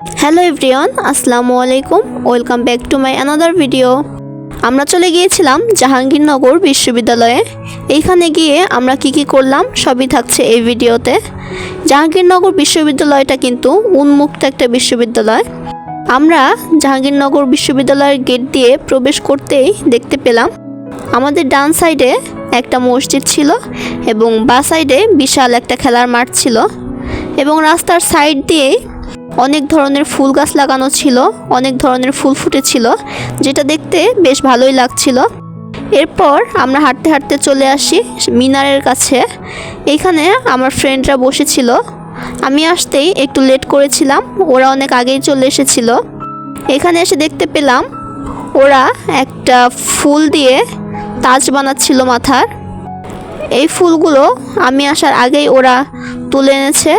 Hello everyone, আসসালামু আলাইকুম। Welcome back to my another video. আমরা চলে গিয়েছিলাম জাহাঙ্গীরনগর বিশ্ববিদ্যালয়ে। এইখানে গিয়ে আমরা কি করলাম সবই থাকছে এই ভিডিওতে। জাহাঙ্গীরনগর বিশ্ববিদ্যালয়টা কিন্তু উন্মুক্ত একটা বিশ্ববিদ্যালয়। আমরা জাহাঙ্গীরনগর বিশ্ববিদ্যালয়ের গেট দিয়ে প্রবেশ করতেই দেখতে পেলাম আমাদের ডান সাইডে একটা মসজিদ ছিল এবং বাঁ সাইডে বিশাল একটা খেলার মাঠ ছিল এবং রাস্তার সাইড দিয়ে অনেক ধরনের ফুল গাছ লাগানো ছিল, অনেক ধরনের ফুল ফুটেছিল, যেটা দেখতে বেশ ভালোই লাগছিল। এরপর আমরা হাঁটতে হাঁটতে চলে আসি মিনারের কাছে। এইখানে আমার ফ্রেন্ডরা বসেছিল। আমি আসতেই একটু লেট করেছিলাম, ওরা অনেক আগেই চলে এসেছিল। এখানে এসে দেখতে পেলাম ওরা একটা ফুল দিয়ে তাজ বানাচ্ছিল মাথার। এই ফুলগুলো আমি আসার আগেই ওরা তুলে এনেছে,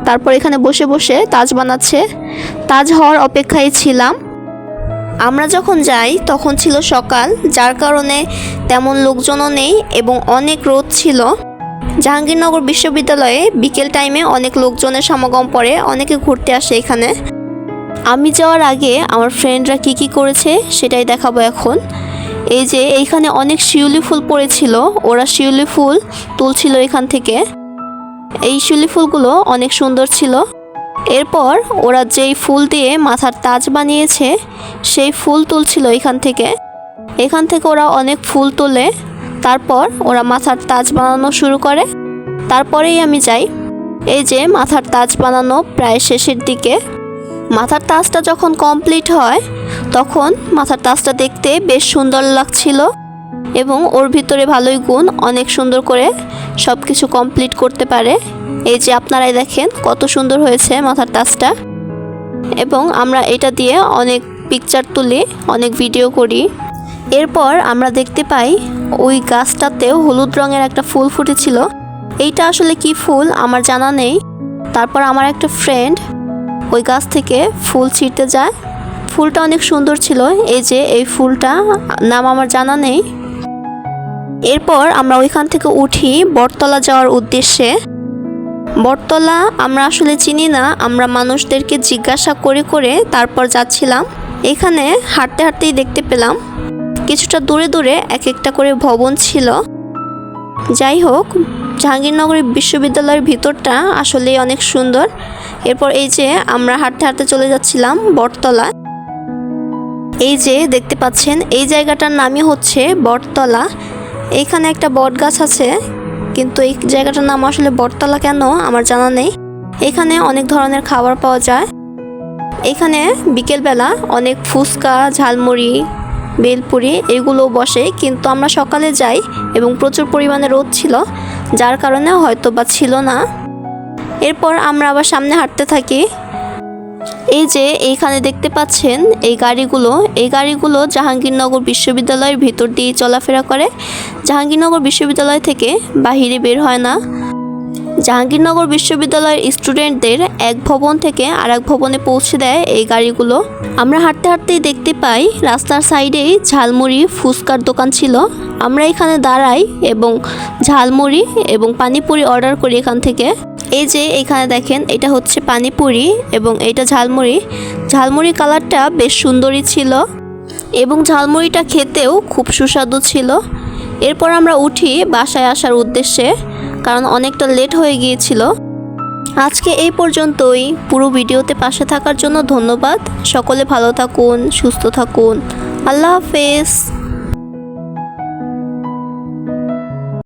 তারপর এখানে বসে বসে তাজ বানাচ্ছে। তাজ হওয়ার অপেক্ষায় ছিলাম। আমরা যখন যাই তখন ছিল সকাল, যার কারণে তেমন লোকজনও নেই এবং অনেক রোদ ছিল। জাহাঙ্গীরনগর বিশ্ববিদ্যালয়ে বিকেল টাইমে অনেক লোকজনের সমাগম পড়ে, অনেকে ঘুরতে আসে এখানে। আমি যাওয়ার আগে আমার ফ্রেন্ডরা কি করেছে সেটাই দেখাবো এখন। এই যে এইখানে অনেক শিউলি ফুল পড়েছিল, ওরা শিউলি ফুল তুলছিল এখান থেকে। এই শিউলি ফুলগুলো অনেক সুন্দর ছিল। এরপর ওরা যেই ফুল দিয়ে মাথার তাজ বানিয়েছে সেই ফুল তুলছিল এখান থেকে ওরা অনেক ফুল তোলে, তারপর ওরা মাথার তাজ বানানো শুরু করে। তারপরেই আমি যাই। এই যে মাথার তাজ বানানো প্রায় শেষের দিকে। মাথার তাজটা যখন কমপ্লিট হয় তখন মাথার তাজটা দেখতে বেশ সুন্দর লাগছিল এবং ওর ভিতরে ভালোই গুণ, অনেক সুন্দর করে সব কিছু কমপ্লিট করতে পারে। এই যে আপনারাই দেখেন কত সুন্দর হয়েছে মাথার তাজটা। এবং আমরা এটা দিয়ে অনেক পিকচার তুলি, অনেক ভিডিও করি। এরপর আমরা দেখতে পাই ওই গাছটাতেও হলুদ রঙের একটা ফুল ফুটেছিল। এইটা আসলে কি ফুল আমার জানা নেই। তারপর আমার একটা ফ্রেন্ড ওই গাছ থেকে ফুল ছিঁড়তে যায়। ফুলটা অনেক সুন্দর ছিল। এই যে এই ফুলটা নাম আমার জানা নেই। এরপর আমরা ওইখান থেকে উঠি বটতলা যাওয়ার উদ্দেশ্যে। বটতলা আমরা আসলে চিনি না, আমরা মানুষদেরকে জিজ্ঞাসা করে তারপর যাচ্ছিলাম। এখানে হাঁটতে হাঁটতেই দেখতে পেলাম কিছুটা দূরে দূরে এক একটা করে ভবন ছিল। যাই হোক, জাহাঙ্গীরনগর বিশ্ববিদ্যালয়ের ভিতরটা আসলেই অনেক সুন্দর। এরপর এই যে আমরা হাঁটতে হাঁটতে চলে যাচ্ছিলাম বটতলা। এই যে দেখতে পাচ্ছেন এই জায়গাটার নামই হচ্ছে বটতলা। এইখানে একটা বট গাছ আছে, কিন্তু এই জায়গাটার নাম আসলে বটতলা কেন আমার জানা নেই। এখানে অনেক ধরনের খাবার পাওয়া যায়। এখানে বিকেলবেলা অনেক ফুচকা, ঝালমুড়ি, বেলপুরি এগুলো বসে, কিন্তু আমরা সকালে যাই এবং প্রচুর পরিমাণে রোদ ছিল, যার কারণে হয়তো বা ছিল না। এরপর আমরা আবার সামনে হাঁটতে থাকি। এই যে এইখানে দেখতে পাচ্ছেন এই গাড়িগুলো জাহাঙ্গীরনগর বিশ্ববিদ্যালয়ের ভিতর দিয়ে চলাফেরা করে। জাহাঙ্গীরনগর বিশ্ববিদ্যালয় থেকে বাহিরে বের হয় না। জাহাঙ্গীরনগর বিশ্ববিদ্যালয়ের স্টুডেন্টদের এক ভবন থেকে আরেক ভবনে পৌঁছে দেয় এই গাড়িগুলো। আমরা হাঁটতে হাঁটতেই দেখতে পাই রাস্তার সাইডেই ঝালমুড়ি, ফুচকার দোকান ছিল। আমরা এখানে দাঁড়াই এবং ঝালমুড়ি এবং পানিপুরি অর্ডার করি এখান থেকে। এই যে এখানে দেখেন এটা হচ্ছে পানিপুরি এবং এটা ঝালমুড়ি কালারটা বেশ সুন্দরই ছিল এবং ঝালমুড়িটা খেতেও খুব সুস্বাদু ছিল। এরপর আমরা উঠি বাসায় আসার উদ্দেশ্যে, কারণ অনেকটা লেট হয়ে গিয়েছিল। আজকে এই পর্যন্তই। পুরো ভিডিওতে পাশে থাকার জন্য ধন্যবাদ। সকলে ভালো থাকুন, সুস্থ থাকুন। আল্লাহ হাফেজ।